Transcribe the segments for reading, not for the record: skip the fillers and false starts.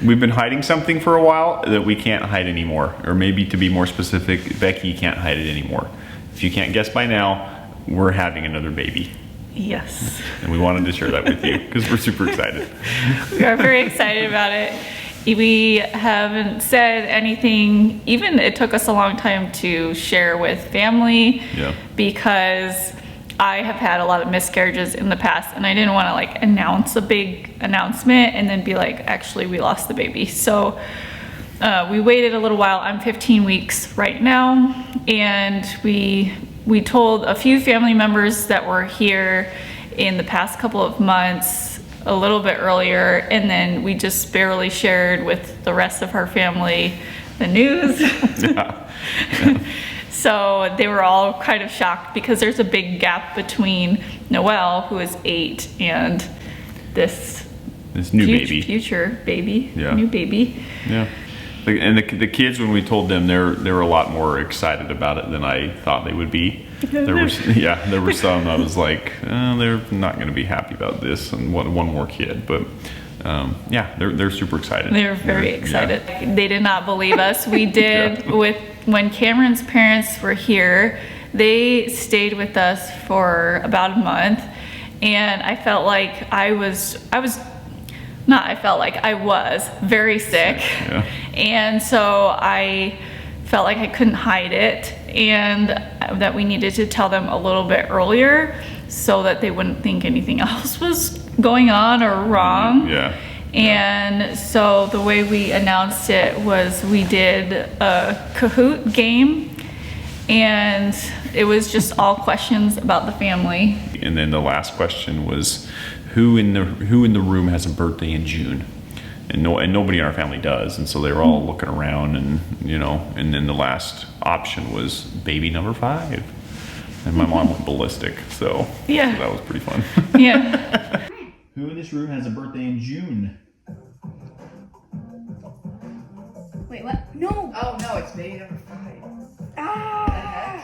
we've been hiding something for a while that we can't hide anymore. Or maybe to be more specific, Becky can't hide it anymore. If you can't guess by now, we're having another baby. Yes. And we wanted to share that with you because we're super excited. We are very excited about it. We haven't said anything, even it took us a long time to share with family because I have had a lot of miscarriages in the past and I didn't want to like announce a big announcement and then be like, actually we lost the baby. So we waited a little while. I'm 15 weeks right now, and we told a few family members that were here in the past couple of months a little bit earlier, and then we just barely shared with the rest of our family the news. So they were all kind of shocked because there's a big gap between Noelle, who is 8, and this new baby. Future baby, new baby. Yeah. And the kids, when we told them, they were a lot more excited about it than I thought they would be. There were some I was like, they're not going to be happy about this, and one more kid. But they're super excited. They were very excited. Yeah. They did not believe us. We did when Cameron's parents were here. They stayed with us for about a month, and I felt like I was very sick. Yeah. And so I felt like I couldn't hide it, and that we needed to tell them a little bit earlier so that they wouldn't think anything else was going on or wrong. Yeah. And so the way we announced it was we did a Kahoot game, and it was just all questions about the family. And then the last question was, who in the room has a birthday in June? And nobody in our family does, and so they were all looking around, and and then the last option was baby number 5, and my mom went ballistic. So that was pretty fun. Yeah. Who in this room has a birthday in June? Wait, what? No. Oh no, it's baby number 5. Ah.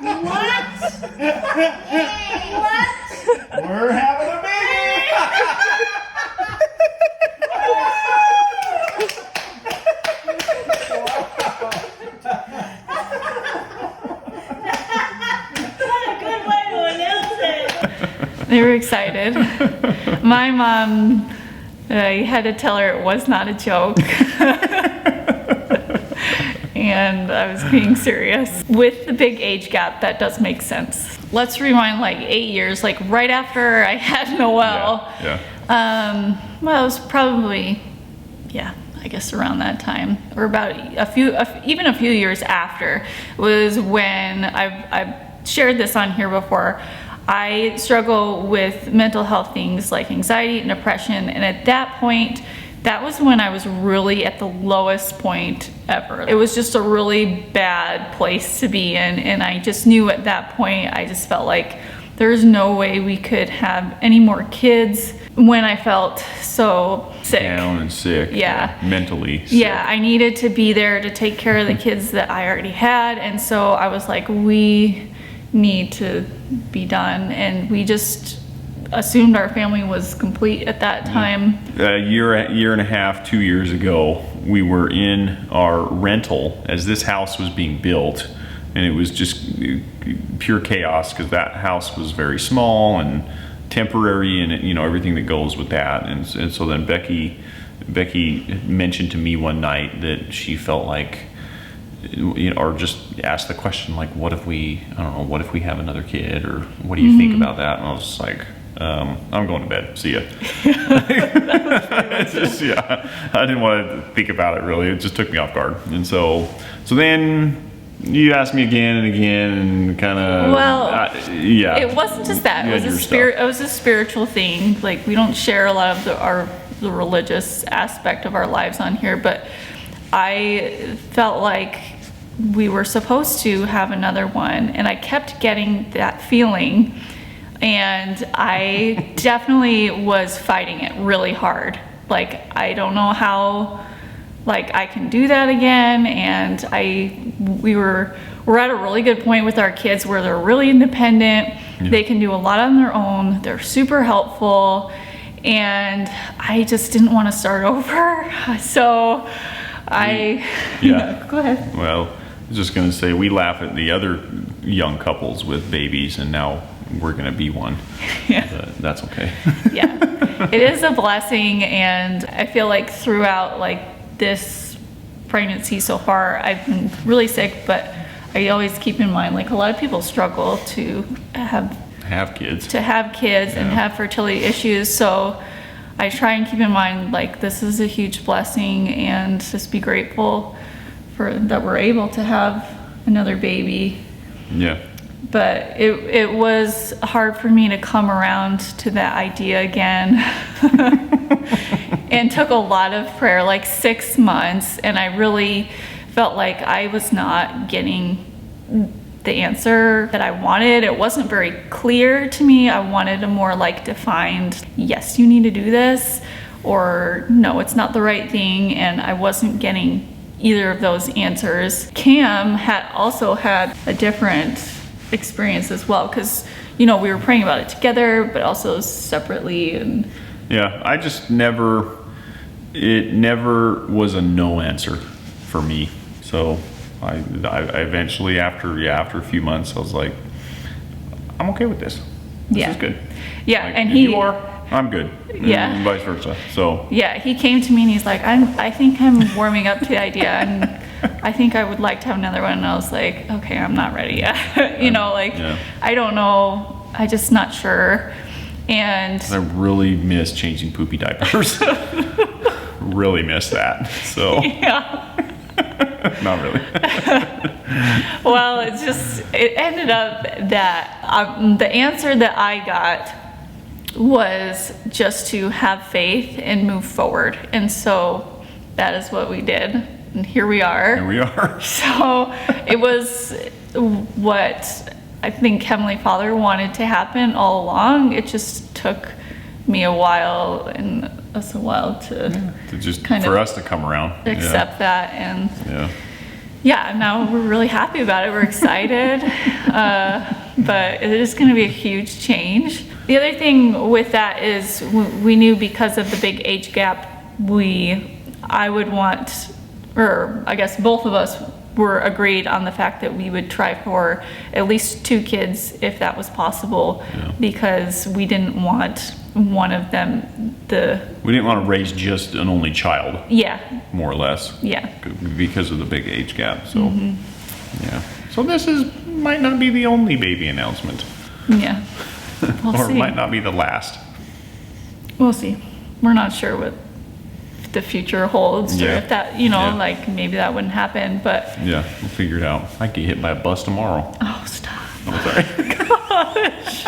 What? What? We're having a baby! What a good way to announce it. They were excited. My mom, I had to tell her it was not a joke. And I was being serious. With the big age gap, that does make sense. Let's rewind like 8 years, like right after I had Noelle. Well, it was probably, I guess around that time, or about even a few years after, was when I've shared this on here before. I struggle with mental health things like anxiety and depression, and at that point, that was when I was really at the lowest point ever. It was just a really bad place to be in, and I just knew at that point, I just felt like there's no way we could have any more kids when I felt so sick. Down and sick. Yeah. Mentally sick. Yeah, I needed to be there to take care of the kids that I already had, and so I was like, we need to be done, and we just assumed our family was complete at that time. A year and a half, 2 years ago, we were in our rental as this house was being built, and it was just pure chaos because that house was very small and temporary, and everything that goes with that. And so then Becky mentioned to me one night that she felt like, or just asked the question like, what if we have another kid, or what do you think about that? And I was just like, I'm going to bed. See ya. I didn't want to think about it really. It just took me off guard. And so then you asked me again and again, and kind of. Well, it wasn't just that. It was a spiritual thing. Like, we don't share a lot of the religious aspect of our lives on here, but I felt like we were supposed to have another one, and I kept getting that feeling. And I definitely was fighting it really hard. Like, I don't know how, like, I can do that again. And we're at a really good point with our kids where they're really independent. Yeah. They can do a lot on their own. They're super helpful. and I just didn't want to start over. So Yeah. go ahead. Well, I was just going to say, we laugh at the other young couples with babies, and now we're going to be one. Yeah. But that's okay. Yeah, it is a blessing, and I feel like throughout like this pregnancy so far, I've been really sick, but I always keep in mind, like, a lot of people struggle to have kids. And have fertility issues. So I try and keep in mind, like, this is a huge blessing, and just be grateful for that we're able to have another baby. Yeah. But it was hard for me to come around to that idea again. And took a lot of prayer, like 6 months, and I really felt like I was not getting the answer that I wanted. It wasn't very clear to me. I wanted a more like defined, yes, you need to do this, or no, it's not the right thing, and I wasn't getting either of those answers. Cam had also had a different experience as well, because we were praying about it together, but also separately. And yeah, I just it never was a no answer for me. So I eventually, after a few months, I was like, I'm okay with this. This is good. Yeah, like, and if you are, I'm good. Yeah. And vice versa. So yeah, he came to me and he's like, I think I'm warming up to the idea, and I think I would like to have another one. And I was like, okay, I'm not ready yet. Yeah. I don't know. I just not sure. And I really miss changing poopy diapers. Really miss that. So yeah. not really. Well, it ended up that the answer that I got was just to have faith and move forward. And so that is what we did. And here we are. Here we are. So it was what I think Heavenly Father wanted to happen all along. It just took me a while and us a while to just kind for of us to come around. accept that. And Yeah. now we're really happy about it. We're excited. But it is going to be a huge change. The other thing with that is we knew because of the big age gap, I would want, or I guess both of us were agreed on the fact that we would try for at least 2 kids if that was possible, because we didn't want one of them we didn't want to raise just an only child. Yeah. More or less. Yeah. Because of the big age gap. So yeah. So this might not be the only baby announcement. Yeah. We'll or see. It might not be the last. We'll see. We're not sure what the future holds, or Yeah. if that, like maybe that wouldn't happen, but Yeah, we'll figure it out. I get hit by a bus tomorrow. oh, stop. I'm sorry. Gosh.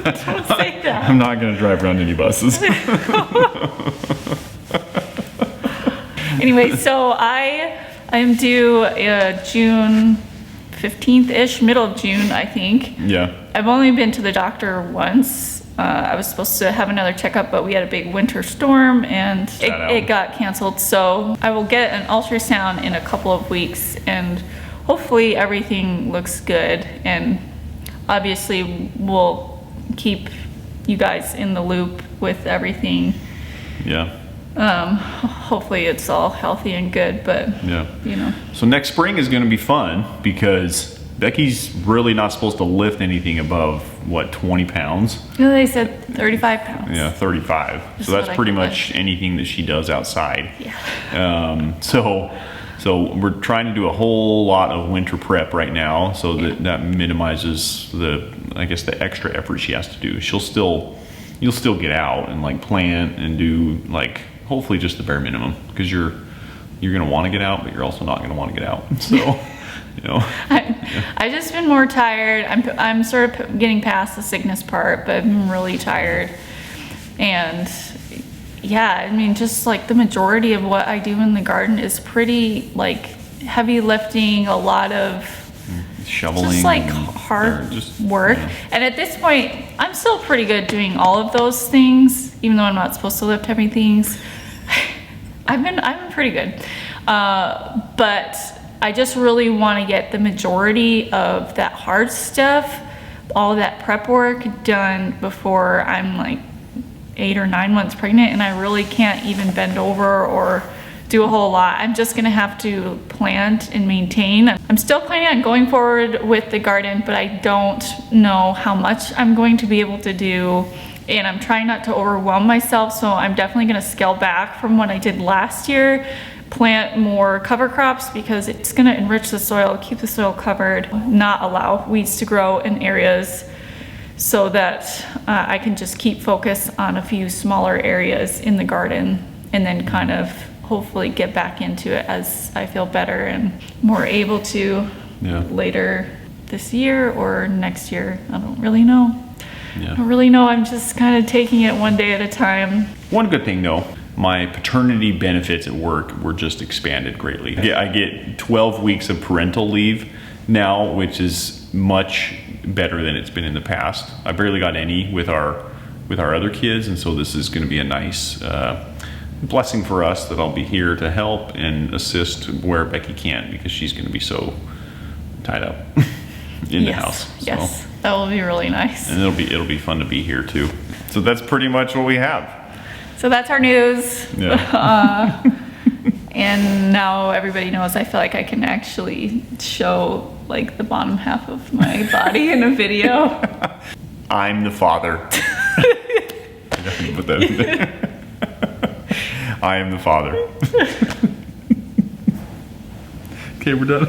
Don't say that. I'm not going to drive around any buses. Anyway, so I am due June 15th-ish, middle of June, I think. Yeah. I've only been to the doctor once. I was supposed to have another checkup, but we had a big winter storm and it got canceled. So I will get an ultrasound in a couple of weeks, and hopefully everything looks good. And obviously we'll keep you guys in the loop with everything. Yeah. Hopefully it's all healthy and good, but So next spring is going to be fun because Becky's really not supposed to lift anything above, 20 pounds? They said 35 pounds. Yeah, 35. So that's pretty much anything that she does outside. Yeah. So we're trying to do a whole lot of winter prep right now, so that minimizes the extra effort she has to do. You'll still get out and like plant and do like hopefully just the bare minimum, because you're gonna want to get out, but you're also not gonna want to get out. So. I just been more tired. I'm sort of getting past the sickness part, but I'm really tired. And yeah, I mean, just like the majority of what I do in the garden is pretty like heavy lifting, a lot of shoveling, just like hard work. Yeah. And at this point, I'm still pretty good doing all of those things, even though I'm not supposed to lift heavy things. I've been pretty good. But I just really want to get the majority of that hard stuff all that prep work done before I'm like 8 or 9 months pregnant, and I really can't even bend over or do a whole lot. I'm just gonna have to plant and maintain. I'm still planning on going forward with the garden, but I don't know how much I'm going to be able to do, and I'm trying not to overwhelm myself, so I'm definitely gonna scale back from what I did last year, plant more cover crops because it's gonna enrich the soil, keep the soil covered, not allow weeds to grow in areas, so that I can just keep focus on a few smaller areas in the garden, and then kind of hopefully get back into it as I feel better and more able to later this year or next year. I don't really know. I don't really know. I'm just kind of taking it one day at a time. One good thing though, my paternity benefits at work were just expanded greatly. I get 12 weeks of parental leave now, which is much better than it's been in the past. I barely got any with our other kids, and so this is going to be a nice blessing for us that I'll be here to help and assist where Becky can't, because she's going to be so tied up in the house. So. Yes, that will be really nice. And it'll be fun to be here too. So that's pretty much what we have. So that's our news. Yeah. And now everybody knows I feel like I can actually show like the bottom half of my body in a video. I'm the father. I have to put that in there. I am the father. Okay, we're done.